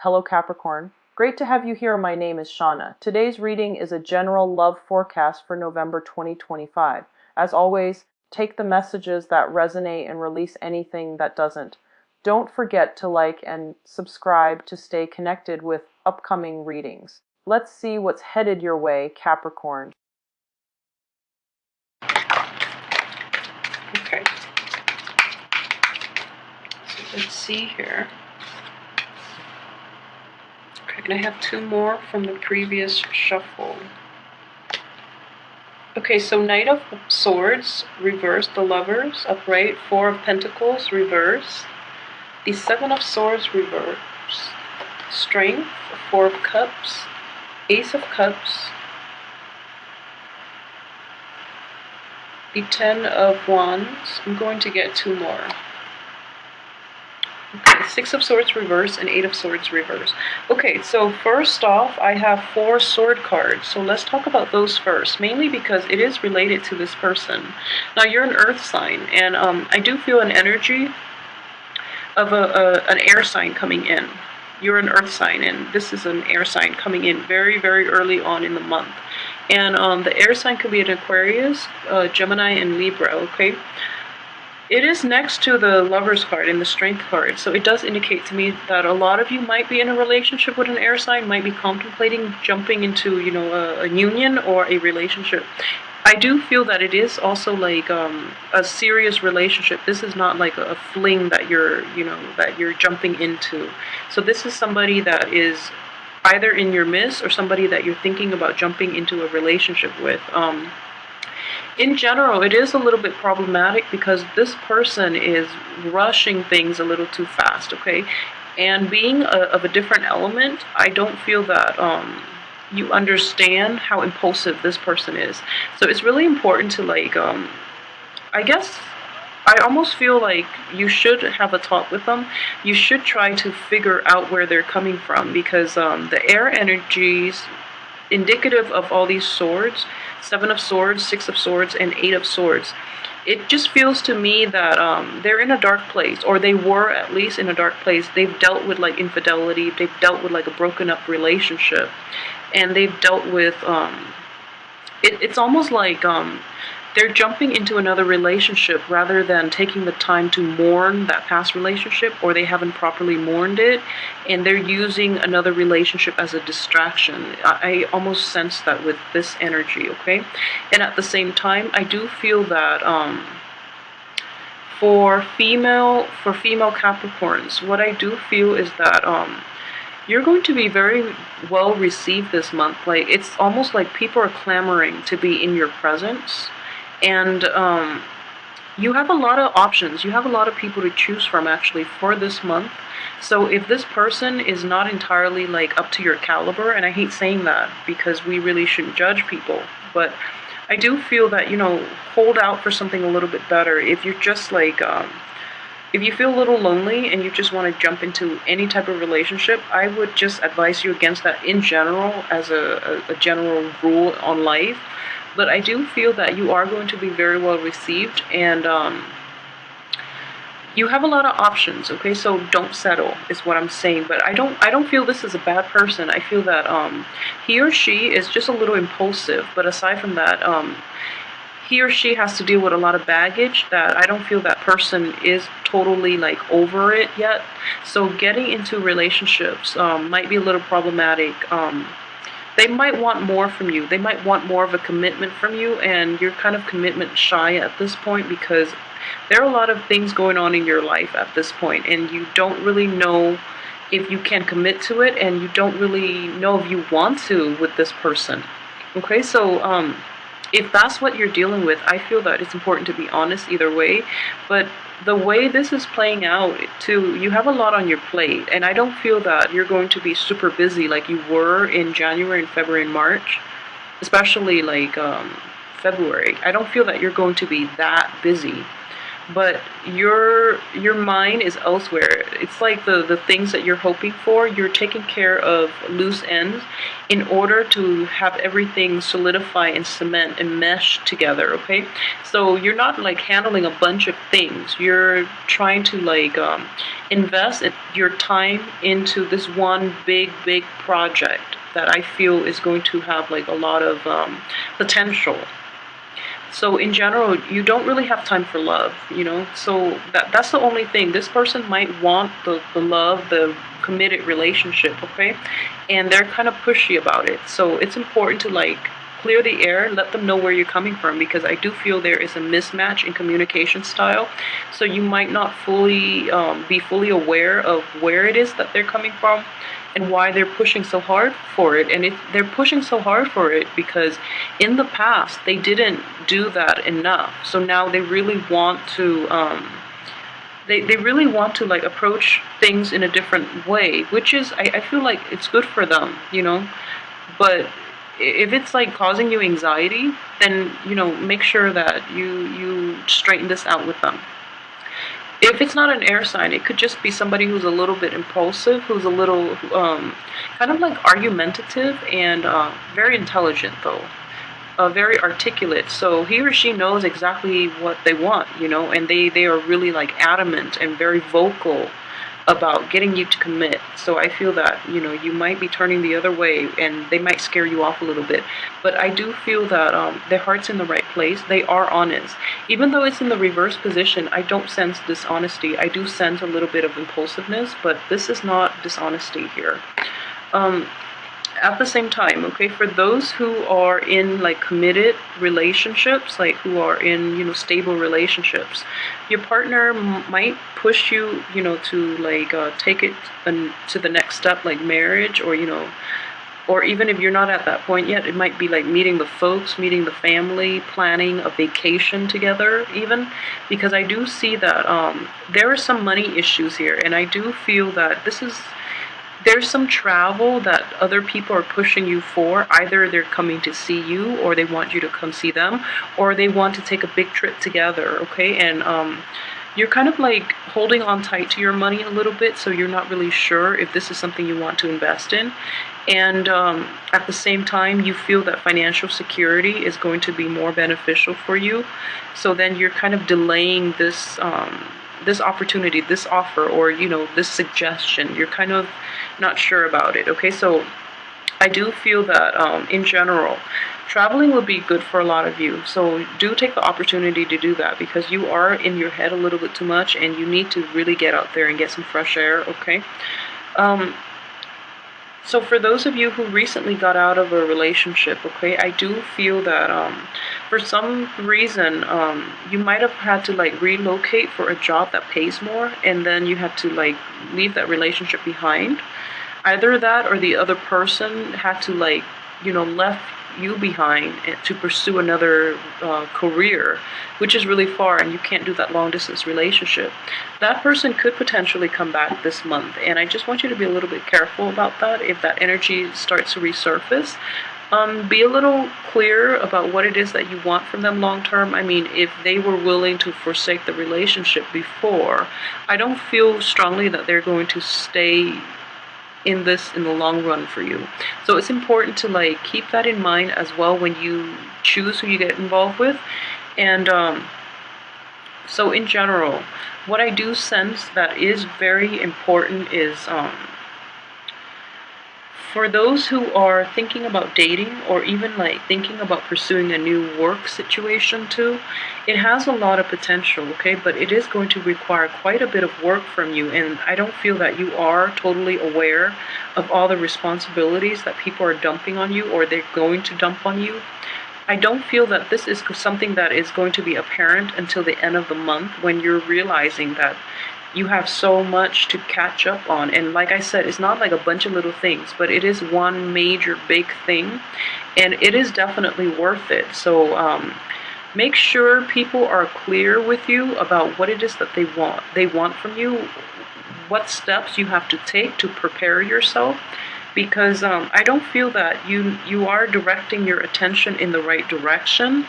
Hello Capricorn. Great to have you here. My name is Shauna. Today's reading is a general love forecast for November 2025. As always, take the messages that resonate and release anything that doesn't. Don't forget to like and subscribe to stay connected with upcoming readings. Let's see what's headed your way, Capricorn. Okay. So let's see here. Okay, and I have two more from the previous shuffle. Okay, so Knight of Swords, reverse, the Lovers, upright, Four of Pentacles, reverse, the Seven of Swords, reverse, Strength, Four of Cups, Ace of Cups, the Ten of Wands. I'm going to get two more. Okay, Six of Swords reverse and Eight of Swords reverse. Okay, so first off, I have four sword cards. So let's talk about those first, mainly because it is related to this person. Now, you're an earth sign, and I do feel an energy of an air sign coming in. You're an earth sign, and this is an air sign coming in very, very early on in the month. And the air sign could be an Aquarius, Gemini, and Libra, okay? It is next to the Lover's card and the Strength card, so it does indicate to me that a lot of you might be in a relationship with an air sign, might be contemplating jumping into, a union or a relationship. I do feel that it is also like a serious relationship. This is not like a fling that you're jumping into. So this is somebody that is either in your midst or somebody that you're thinking about jumping into a relationship with. In general, it is a little bit problematic because this person is rushing things a little too fast, okay? And being of a different element, I don't feel that you understand how impulsive this person is. So it's really important to I guess I almost feel like you should have a talk with them. You should try to figure out where they're coming from because the air energies indicative of all these swords, Seven of Swords, Six of Swords, and Eight of Swords. It just feels to me that they're in a dark place, or they were at least in a dark place. They've dealt with like infidelity, they've dealt with like a broken up relationship, and they've dealt with, it's almost like they're jumping into another relationship rather than taking the time to mourn that past relationship, or they haven't properly mourned it, and they're using another relationship as a distraction. I almost sense that with this energy, okay? And at the same time, I do feel that for female Capricorns, what I do feel is that you're going to be very well received this month. Like, it's almost like people are clamoring to be in your presence. And you have a lot of options. You have a lot of people to choose from actually for this month. So if this person is not entirely like up to your caliber, and I hate saying that because we really shouldn't judge people, but I do feel that, hold out for something a little bit better. If you're just like, if you feel a little lonely and you just want to jump into any type of relationship, I would just advise you against that in general as a general rule on life. But I do feel that you are going to be very well received, and you have a lot of options, okay? So don't settle is what I'm saying. But I don't feel this is a bad person. I feel that he or she is just a little impulsive. But aside from that, he or she has to deal with a lot of baggage that I don't feel that person is totally like over it yet. So getting into relationships might be a little problematic. They might want more from you. They might want more of a commitment from you, and you're kind of commitment shy at this point because there are a lot of things going on in your life at this point, and you don't really know if you can commit to it, and you don't really know if you want to with this person. Okay, so if that's what you're dealing with, I feel that it's important to be honest either way. But the way this is playing out, too, you have a lot on your plate, and I don't feel that you're going to be super busy like you were in January and February and March, especially like February. I don't feel that you're going to be that busy. but your mind is elsewhere. It's like the things that you're hoping for, you're taking care of loose ends in order to have everything solidify and cement and mesh together, okay? So you're not like handling a bunch of things. You're trying to like invest your time into this one big project that I feel is going to have like a lot of potential. So in general, you don't really have time for love, you know? So that's the only thing. This person might want the love, the committed relationship, okay? And they're kind of pushy about it. So it's important to like clear the air, let them know where you're coming from, because I do feel there is a mismatch in communication style. So you might not fully be fully aware of where it is that they're coming from and why they're pushing so hard for it. And they're pushing so hard for it because in the past they didn't do that enough. So now they really want to they really want to like approach things in a different way, which is I feel like it's good for them, you know. But if it's like causing you anxiety, then make sure that you straighten this out with them. If it's not an air sign, it could just be somebody who's a little bit impulsive, who's a little kind of like argumentative and very intelligent though. Very articulate, so he or she knows exactly what they want, and they are really like adamant and very vocal about getting you to commit. So I feel that you might be turning the other way and they might scare you off a little bit, but I do feel that their heart's in the right place. They are honest, even though it's in the reverse position. I don't sense dishonesty. I do sense a little bit of impulsiveness, but this is not dishonesty here. At the same time, okay, for those who are in like committed relationships, like who are in stable relationships, your partner might push you to like take it to the next step, like marriage, or even if you're not at that point yet, it might be like meeting the folks, meeting the family, planning a vacation together even, because I do see that there are some money issues here, and I do feel that there's some travel that other people are pushing you for. Either they're coming to see you, or they want you to come see them, or they want to take a big trip together, okay? And you're kind of like holding on tight to your money a little bit, so you're not really sure if this is something you want to invest in. And at the same time, you feel that financial security is going to be more beneficial for you. So then you're kind of delaying this opportunity, this offer, or this suggestion. You're kind of not sure about it, okay? So I do feel that in general, traveling would be good for a lot of you. So do take the opportunity to do that, because you are in your head a little bit too much and you need to really get out there and get some fresh air, okay? So for those of you who recently got out of a relationship, okay, I do feel that for some reason you might have had to like relocate for a job that pays more, and then you had to like leave that relationship behind. Either that, or the other person had to like left you behind to pursue another career, which is really far, and you can't do that long distance relationship. That person could potentially come back this month, and I just want you to be a little bit careful about that. If that energy starts to resurface, be a little clear about what it is that you want from them long term. I mean, if they were willing to forsake the relationship before, I don't feel strongly that they're going to stay in the long run for you. So it's important to like keep that in mind as well when you choose who you get involved with. And so in general, what I do sense that is very important is for those who are thinking about dating, or even like thinking about pursuing a new work situation too, it has a lot of potential, okay? But it is going to require quite a bit of work from you, and I don't feel that you are totally aware of all the responsibilities that people are dumping on you, or they're going to dump on you. I don't feel that this is something that is going to be apparent until the end of the month, when you're realizing that you have so much to catch up on. And like I said, it's not like a bunch of little things, but it is one major big thing, and it is definitely worth it. So make sure people are clear with you about what it is that they want from you, what steps you have to take to prepare yourself, because I don't feel that you are directing your attention in the right direction.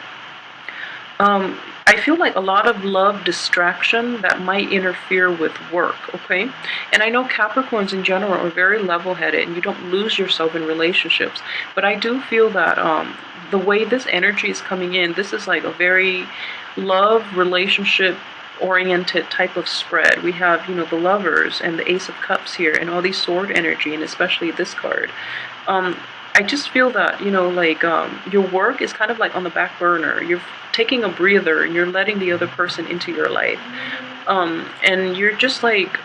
I feel like a lot of love distraction that might interfere with work, okay? And I know Capricorns in general are very level-headed and you don't lose yourself in relationships, but I do feel that the way this energy is coming in, this is like a very love relationship oriented type of spread. We have, the lovers and the Ace of Cups here and all these sword energy, and especially this card. I just feel that, your work is kind of like on the back burner. You're taking a breather and you're letting the other person into your life. And you're just like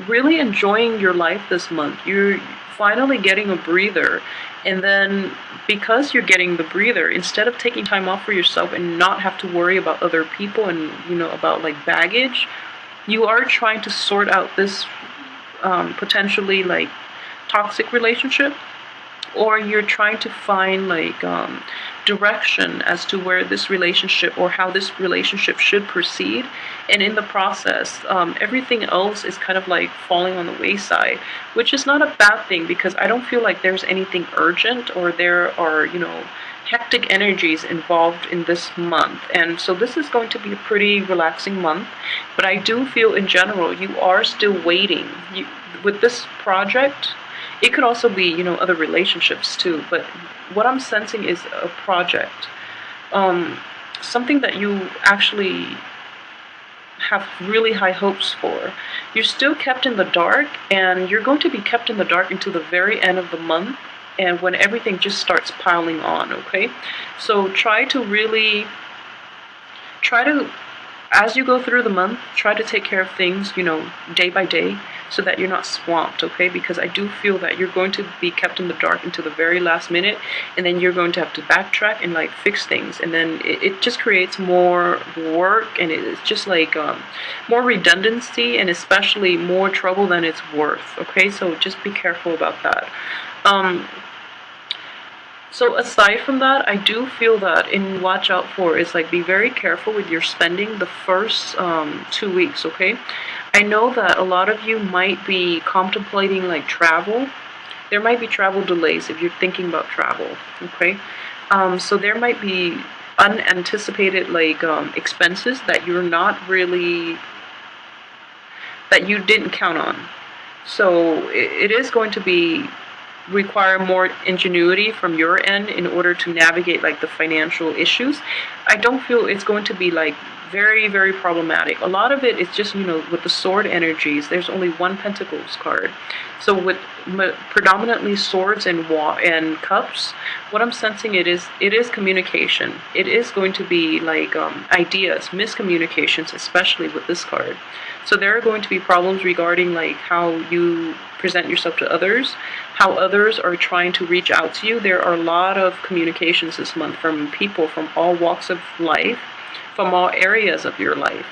really enjoying your life this month. You're finally getting a breather. And then because you're getting the breather, instead of taking time off for yourself and not have to worry about other people and, about like baggage, you are trying to sort out this potentially like toxic relationship, or you're trying to find like direction as to where this relationship or how this relationship should proceed. And in the process, everything else is kind of like falling on the wayside, which is not a bad thing because I don't feel like there's anything urgent or there are, hectic energies involved in this month. And so this is going to be a pretty relaxing month, but I do feel in general you are still waiting. With this project, it could also be, other relationships too, but what I'm sensing is a project. Something that you actually have really high hopes for. You're still kept in the dark, and you're going to be kept in the dark until the very end of the month, and when everything just starts piling on, okay? So try to, as you go through the month, try to take care of things, day by day, so that you're not swamped, okay? Because I do feel that you're going to be kept in the dark until the very last minute, and then you're going to have to backtrack and like fix things, and then it just creates more work, and it's just like more redundancy, and especially more trouble than it's worth, okay? So just be careful about that. So aside from that, I do feel that in watch out for is like be very careful with your spending the first 2 weeks, okay? I know that a lot of you might be contemplating like travel. There might be travel delays if you're thinking about travel, okay? So there might be unanticipated like expenses that you're not really, that you didn't count on. So it is going to be require more ingenuity from your end in order to navigate like the financial issues. I don't feel it's going to be like very, very problematic. A lot of it is just, with the sword energies, there's only one Pentacles card. So with predominantly swords and cups, what I'm sensing it is communication. It is going to be like ideas, miscommunications, especially with this card. So there are going to be problems regarding like how you present yourself to others, how others are trying to reach out to you. There are a lot of communications this month from people from all walks of life, from all areas of your life.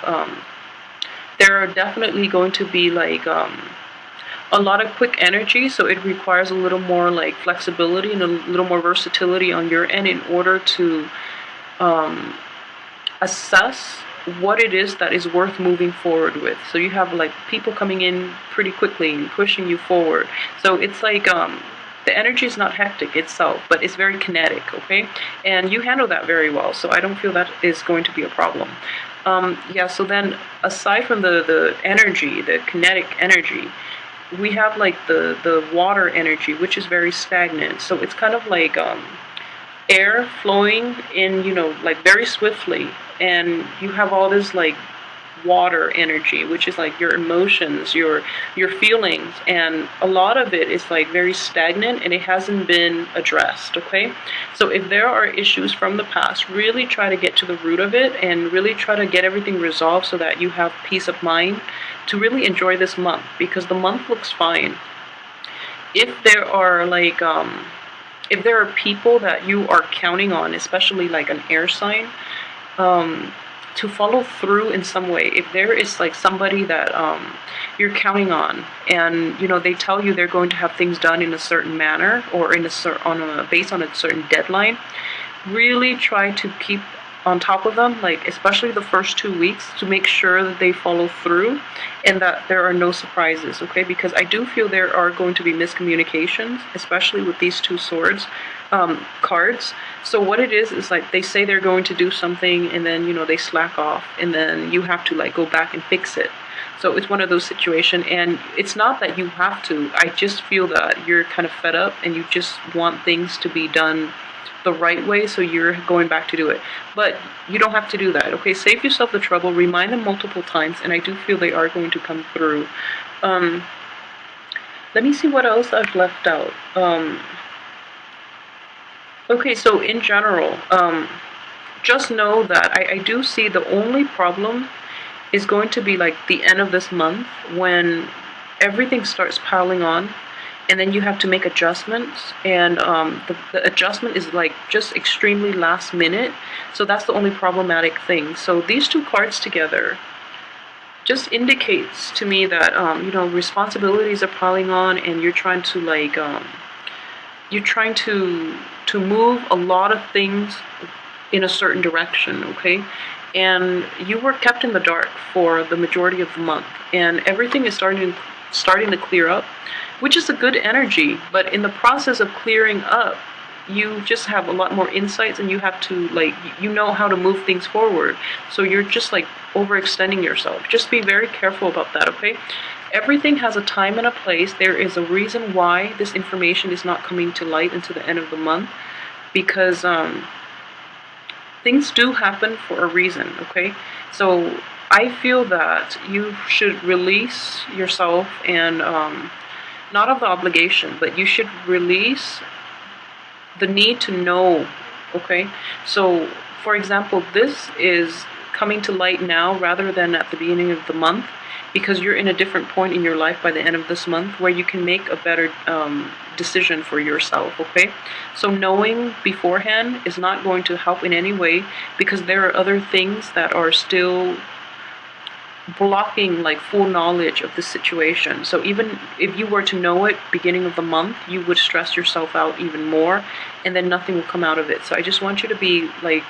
There are definitely going to be like a lot of quick energy, so it requires a little more like flexibility and a little more versatility on your end in order to assess what it is that is worth moving forward with. So you have like people coming in pretty quickly and pushing you forward. So it's like the energy is not hectic itself, but it's very kinetic, okay? And you handle that very well, so I don't feel that is going to be a problem. So then aside from the energy, the kinetic energy, we have like the water energy, which is very stagnant. So it's kind of like air flowing in, like very swiftly, and you have all this like water energy, which is like your emotions, your feelings, and a lot of it is like very stagnant and it hasn't been addressed, okay? So if there are issues from the past, really try to get to the root of it and really try to get everything resolved so that you have peace of mind to really enjoy this month, because the month looks fine. If there are like if there are people that you are counting on, especially like an air sign, to follow through in some way. If there is like somebody that you're counting on, and they tell you they're going to have things done in a certain manner or based on a certain deadline, really try to keep on top of them, like especially the first 2 weeks, to make sure that they follow through and that there are no surprises, okay? Because I do feel there are going to be miscommunications, especially with these two swords cards. So what it is like they say they're going to do something and then, they slack off and then you have to like go back and fix it. So it's one of those situations, and it's not that you have to. I just feel that you're kind of fed up and you just want things to be done the right way, so you're going back to do it. But you don't have to do that, okay? Save yourself the trouble, remind them multiple times, and I do feel they are going to come through. Let me see what else I've left out. Okay, so in general, just know that I do see the only problem is going to be like the end of this month when everything starts piling on and then you have to make adjustments, and the adjustment is like just extremely last minute. So that's the only problematic thing. So these two cards together just indicates to me that responsibilities are piling on and you're trying to like you're trying to move a lot of things in a certain direction, okay? And you were kept in the dark for the majority of the month, and everything is starting to clear up, which is a good energy. But in the process of clearing up, you just have a lot more insights, and you have to like how to move things forward. So you're just like overextending yourself. Just be very careful about that, okay? Everything has a time and a place. There is a reason why this information is not coming to light until the end of the month, because things do happen for a reason, okay? So I feel that you should release yourself and not of the obligation, but you should release the need to know, okay? So, for example, this is coming to light now rather than at the beginning of the month, because you're in a different point in your life by the end of this month where you can make a better decision for yourself, okay? So knowing beforehand is not going to help in any way, because there are other things that are still blocking like full knowledge of the situation. So even if you were to know it beginning of the month, you would stress yourself out even more, and then nothing will come out of it. So I just want you to be like,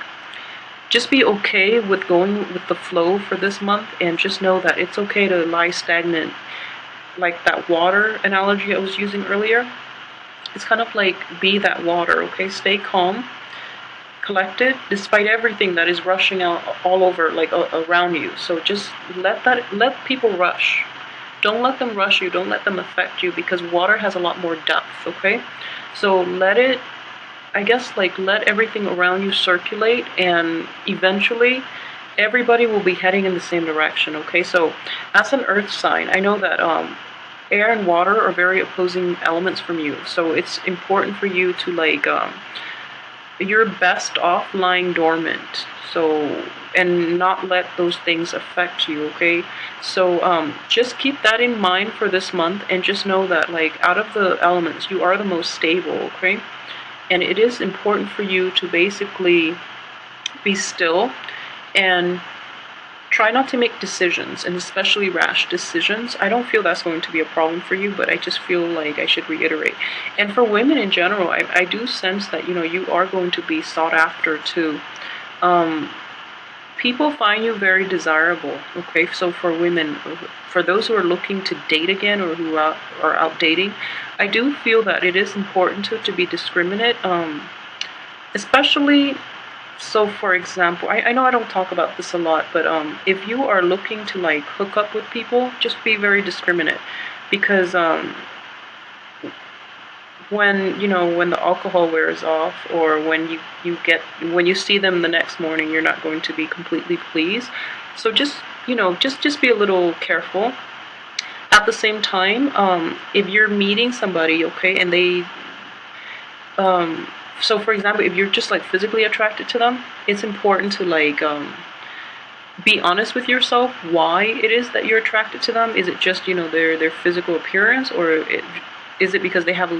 just be okay with going with the flow for this month, and just know that it's okay to lie stagnant. Like that water analogy I was using earlier, it's kind of like be that water, okay? Stay calm, collected, despite everything that is rushing out all over, like around you. So just let people rush. Don't let them rush you. Don't let them affect you, because water has a lot more depth, okay? So let everything around you circulate, and eventually everybody will be heading in the same direction, okay? So as an earth sign, I know that air and water are very opposing elements from you. So it's important for you to like, you're best off lying dormant. So, and not let those things affect you, okay? So just keep that in mind for this month, and just know that like out of the elements, you are the most stable, okay? And it is important for you to basically be still and try not to make decisions, and especially rash decisions. I don't feel that's going to be a problem for you, but I just feel like I should reiterate. And for women in general, I do sense that, you are going to be sought after too. People find you very desirable, okay? So for women, for those who are looking to date again, or who are out dating, I do feel that it is important to be discriminate, especially, so for example, I know I don't talk about this a lot, but if you are looking to like hook up with people, just be very discriminate, because when the alcohol wears off, or when you see them the next morning, you're not going to be completely pleased. So just be a little careful. At the same time, if you're meeting somebody, okay, and they so for example, if you're just like physically attracted to them, it's important to like be honest with yourself why it is that you're attracted to them. Is it just their physical appearance, or is it because they have a little